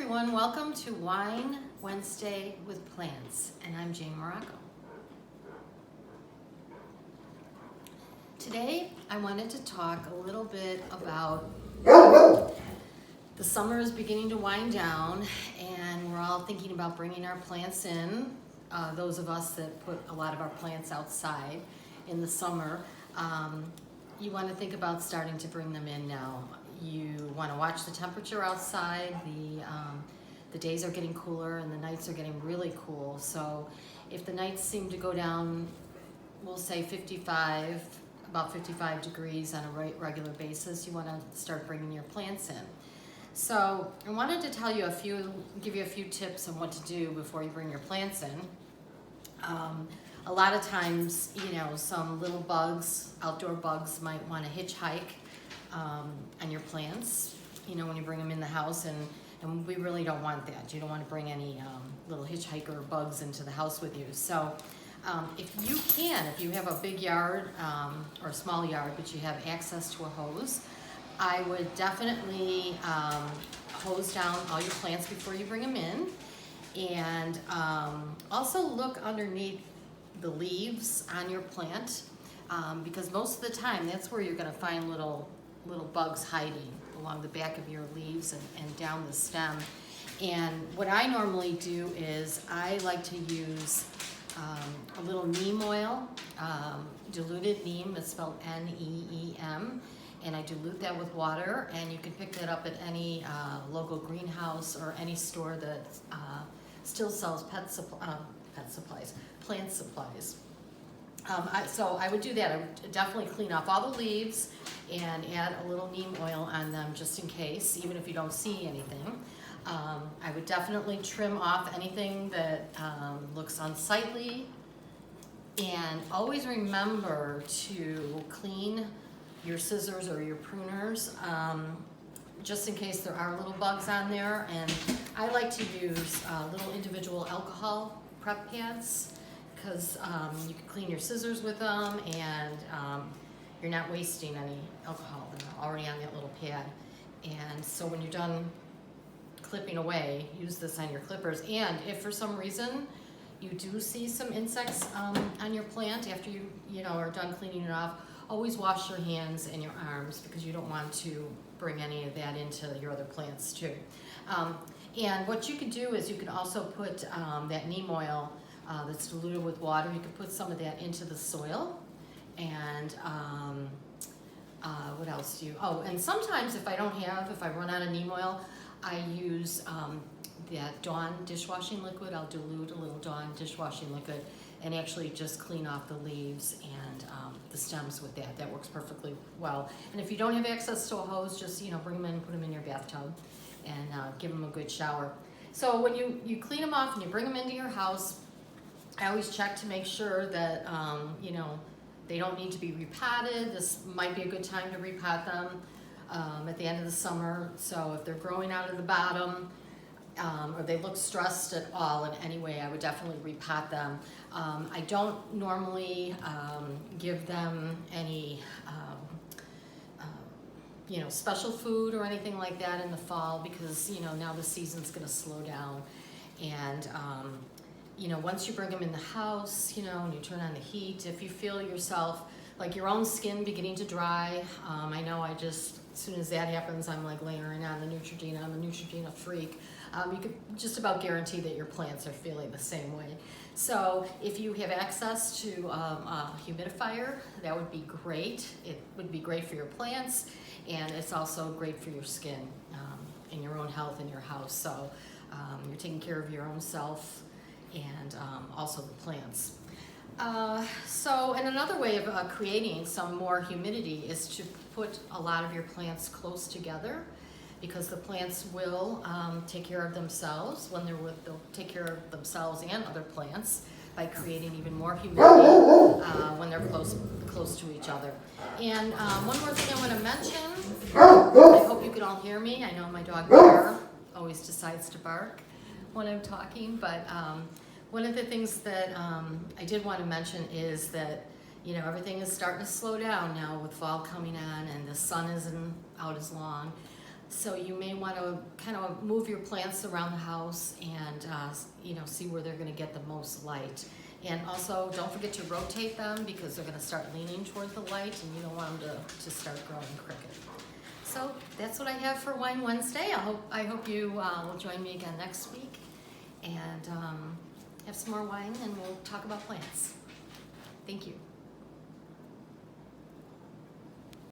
everyone, welcome to Wine Wednesday with Plants, and I'm Jane Morocco. Today I wanted to talk a little bit about the summer is beginning to wind down and we're all thinking about bringing our plants in. Those of us that put a lot of our plants outside in the summer, you want to think about starting to bring them in now. You want to watch the temperature outside. The days are getting cooler and the nights are getting really cool. So if the nights seem to go down, we'll say about 55 degrees on a regular basis, you want to start bringing your plants in. So I wanted to give you a few tips on what to do before you bring your plants in. A lot of times, some little bugs, outdoor bugs, might want to hitchhike on your plants, when you bring them in the house, and we really don't want that. You don't want to bring any little hitchhiker bugs into the house with you. So if you have a big yard or a small yard, but you have access to a hose, I would definitely hose down all your plants before you bring them in. And also look underneath the leaves on your plant, because most of the time that's where you're going to find little bugs hiding along the back of your leaves and down the stem. And what I normally do is I like to use a little neem oil, diluted neem. It's spelled N-E-E-M, and I dilute that with water, and you can pick that up at any local greenhouse or any store that still sells plant supplies. So I would do that. I would definitely clean off all the leaves and add a little neem oil on them just in case, even if you don't see anything. I would definitely trim off anything that looks unsightly, and always remember to clean your scissors or your pruners just in case there are little bugs on there. And I like to use little individual alcohol prep pads, because you can clean your scissors with them, and you're not wasting any alcohol. They're already on that little pad. And so when you're done clipping away, use this on your clippers. And if for some reason you do see some insects on your plant after you are done cleaning it off, always wash your hands and your arms, because you don't want to bring any of that into your other plants too. And what you could do is you can also put that neem oil that's diluted with water. You could put some of that into the soil. And what else do you? Oh, and sometimes if I run out of neem oil, I use that Dawn dishwashing liquid. I'll dilute a little Dawn dishwashing liquid and actually just clean off the leaves and the stems with that. That works perfectly well. And if you don't have access to a hose, just bring them in, put them in your bathtub, and give them a good shower. So when you clean them off and you bring them into your house, I always check to make sure that they don't need to be repotted. This might be a good time to repot them at the end of the summer. So if they're growing out of the bottom, or they look stressed at all in any way, I would definitely repot them. I don't normally give them any special food or anything like that in the fall, because now the season's going to slow down. And once you bring them in the house, and you turn on the heat, if you feel yourself, like your own skin beginning to dry, I know as soon as that happens, I'm like layering on the Neutrogena. I'm a Neutrogena freak. You could just about guarantee that your plants are feeling the same way. So if you have access to a humidifier, that would be great. It would be great for your plants, and it's also great for your skin and your own health in your house. So you're taking care of your own self and also the plants. And another way of creating some more humidity is to put a lot of your plants close together, because the plants will take care of themselves. They'll take care of themselves and other plants by creating even more humidity when they're close to each other. And one more thing I want to mention, I hope you can all hear me. I know my dog Bear always decides to bark when I'm talking, but one of the things that I did want to mention is that everything is starting to slow down now with fall coming on and the sun isn't out as long. So you may want to kind of move your plants around the house and see where they're going to get the most light. And also, don't forget to rotate them because they're going to start leaning toward the light, and you don't want them to start growing crooked. So that's what I have for Wine Wednesday. I hope you will join me again next week and have some more wine, and we'll talk about plants. Thank you.